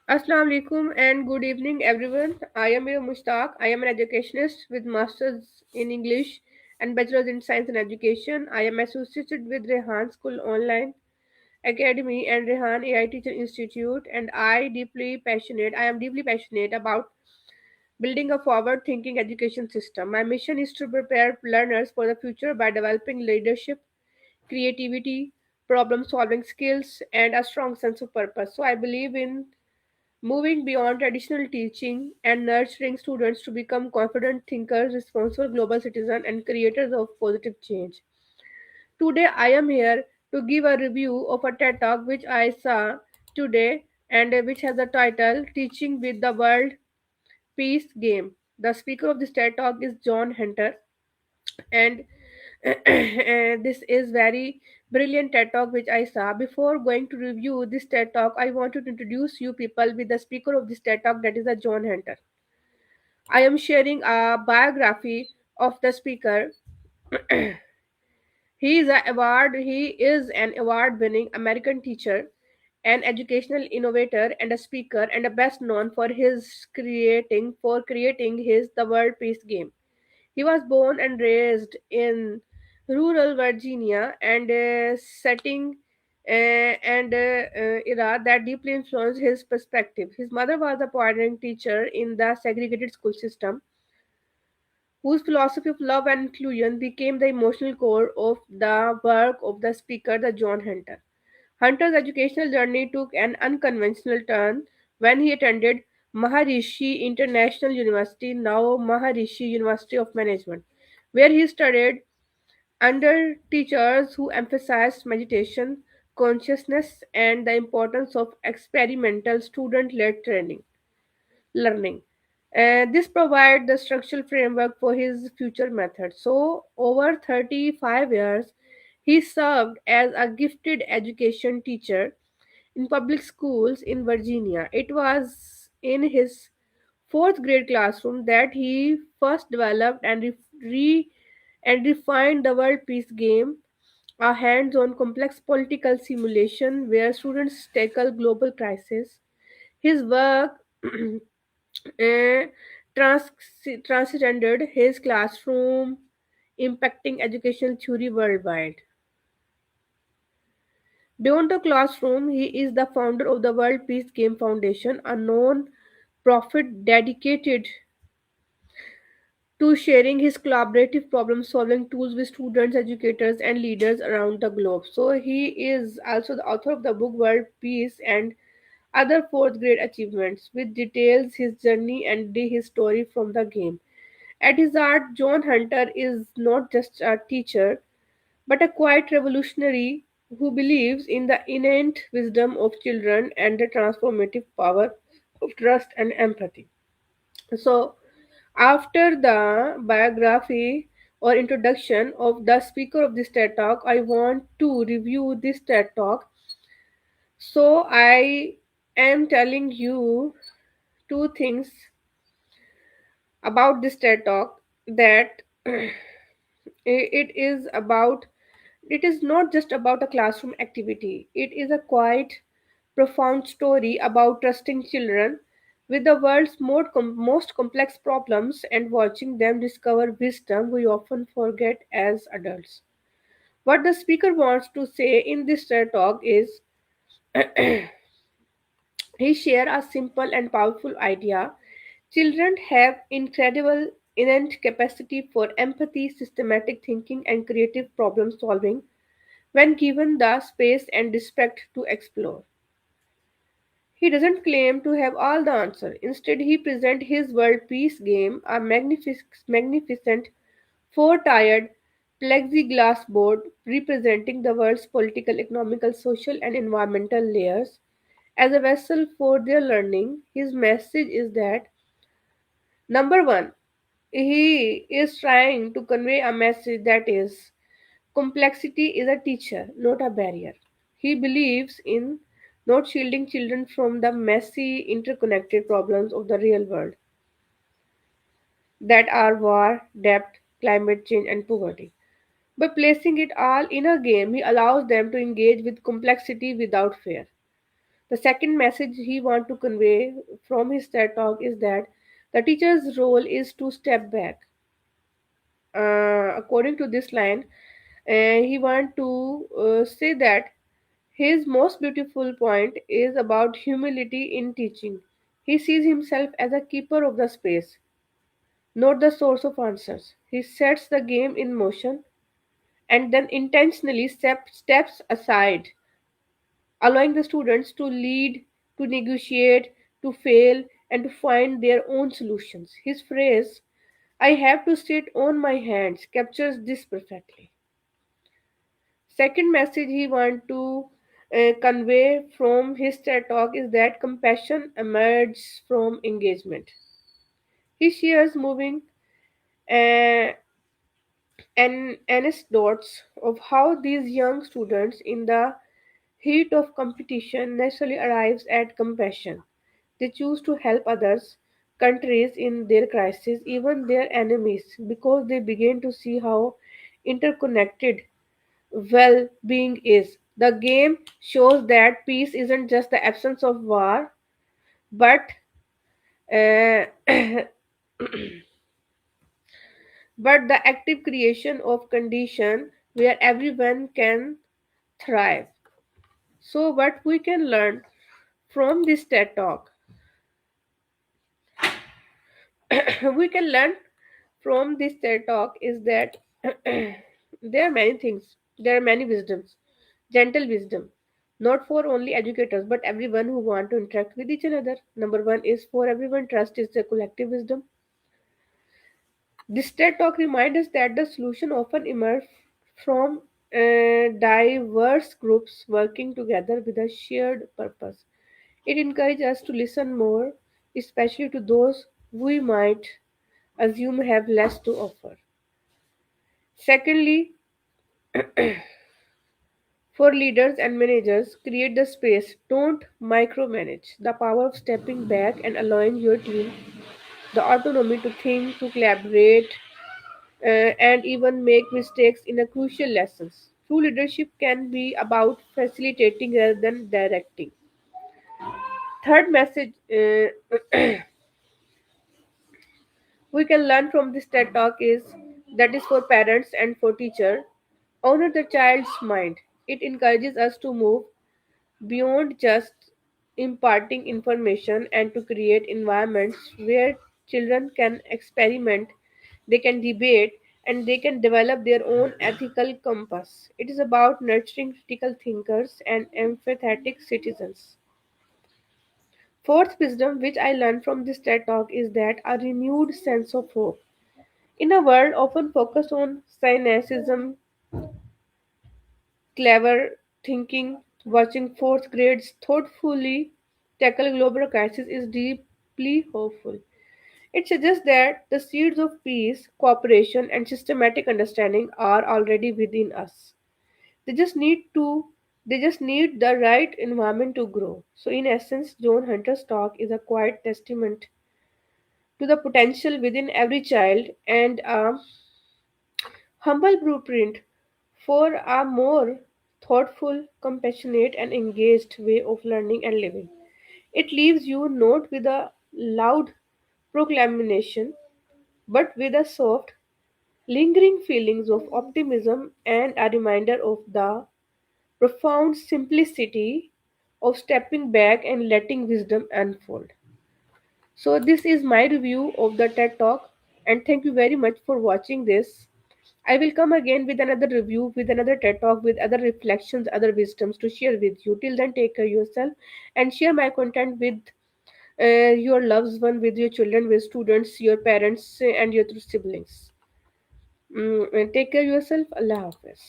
Assalamu alaikum and good evening, everyone. I am your Mushtaq. I am an educationist with Masters in English and Bachelor's in Science and Education. I am associated with Rehan School Online Academy and Rehan AI Teacher Institute, and I am deeply passionate about building a forward-thinking education system. My mission is to prepare learners for the future by developing leadership, creativity, problem-solving skills, and a strong sense of purpose. So I believe in moving beyond traditional teaching and nurturing students to become confident thinkers, responsible global citizens, and creators of positive change. Today, I am here to give a review of a TED Talk which I saw today and which has the title Teaching with the World Peace Game. The speaker of this TED Talk is John Hunter, and this is very brilliant TED Talk which I saw. Before going to review this TED Talk, I want to introduce you people with the speaker of this TED Talk, that is a John Hunter. I am sharing a biography of the speaker. He is an award-winning American teacher, an educational innovator, and a speaker, and a best known for his creating his The World Peace Game. He was born and raised in rural Virginia and setting era that deeply influenced his perspective. His mother was a pioneering teacher in the segregated school system, whose philosophy of love and inclusion became the emotional core of the work of the speaker, the John Hunter. Hunter's educational journey took an unconventional turn when he attended Maharishi International University, now Maharishi University of Management, where he studied under teachers who emphasized meditation, consciousness, and the importance of experimental student-led training learning. This provides the structural framework for his future methods. So, over 35 years, he served as a gifted education teacher in public schools in Virginia. It was in his fourth grade classroom that he first developed and refined the world peace game, a hands-on complex political simulation where students tackle global crises. His work uh, trans- transcended his classroom, impacting educational theory worldwide. Beyond the classroom, he is the founder of the World Peace Game Foundation, a non-profit dedicated to sharing his collaborative problem-solving tools with students, educators, and leaders around the globe. So he is also the author of the book World Peace and other fourth grade achievements, which details his journey and his story from the game. At his heart, John Hunter is not just a teacher, but a quiet revolutionary who believes in the innate wisdom of children and the transformative power of trust and empathy. So, after the biography or introduction of the speaker of this TED Talk, I want to review this TED Talk. So, I am telling you two things about this TED Talk that it is about it is not just about a classroom activity. It is a quite profound story about trusting children with the world's most complex problems and watching them discover wisdom we often forget as adults. What the speaker wants to say in this TED talk is he shared a simple and powerful idea. Children have incredible innate capacity for empathy, systematic thinking, and creative problem solving when given the space and respect to explore. He doesn't claim to have all the answer. Instead, he presents his world peace game, a magnificent four-tiered plexiglass board representing the world's political, economical, social, and environmental layers. As a vessel for their learning, his message is that number one, he is trying to convey a message that is complexity is a teacher, not a barrier. He believes in not shielding children from the messy, interconnected problems of the real world that are war, debt, climate change, and poverty. By placing it all in a game, he allows them to engage with complexity without fear. The second message he want to convey from his TED talk is that the teacher's role is to step back. According to this line, he want to say that his most beautiful point is about humility in teaching. He sees himself as a keeper of the space, not the source of answers. He sets the game in motion and then intentionally steps aside, allowing the students to lead, to negotiate, to fail, and to find their own solutions. His phrase, I have to sit on my hands, captures this perfectly. Second message he want to convey from his TED talk is that compassion emerges from engagement. He shares moving uh, anecdotes of how these young students in the heat of competition naturally arrives at compassion. They choose to help others, countries in their crisis, even their enemies, because they begin to see how interconnected well being is. The game shows that peace isn't just the absence of war, but uh, but the active creation of condition where everyone can thrive. So, what we can learn from this TED talk, we can learn from this TED talk is that there are many things, there are many wisdoms, gentle wisdom, not for only educators but everyone who want to interact with each another. Number one is for everyone, trust is the collective wisdom. This TED talk reminds us that the solution often emerge from diverse groups working together with a shared purpose. It encourages us to listen more, especially to those we might assume have less to offer. Secondly, for leaders and managers, create the space. Don't micromanage. The power of stepping back and allowing your team the autonomy to think, to collaborate, and even make mistakes in a crucial lessons. True leadership can be about facilitating rather than directing. Third message we can learn from this TED talk is that is for parents and for teacher. Honor the child's mind. It encourages us to move beyond just imparting information and to create environments where children can experiment, they can debate, and they can develop their own ethical compass. It is about nurturing critical thinkers and empathetic citizens. Fourth wisdom, which I learned from this TED talk, is that a renewed sense of hope. In a world often focused on cynicism, clever thinking, watching fourth grades thoughtfully tackle global crisis is deeply hopeful. It suggests that the seeds of peace, cooperation, and systematic understanding are already within us. They just need to they just need the right environment to grow. So in essence, John Hunter's talk is a quiet testament to the potential within every child and a humble blueprint for a more thoughtful, compassionate, and engaged way of learning and living. It leaves you not with a loud proclamation, but with a soft, lingering feelings of optimism and a reminder of the profound simplicity of stepping back and letting wisdom unfold. So, this is my review of the TED Talk, and thank you very much for watching this. I will come again with another review, with another TED Talk, with other reflections, other wisdoms to share with you. Till then, take care of yourself and share my content with your loved one, with your children, with students, your parents, and your siblings. Take care of yourself. Allah Hafiz.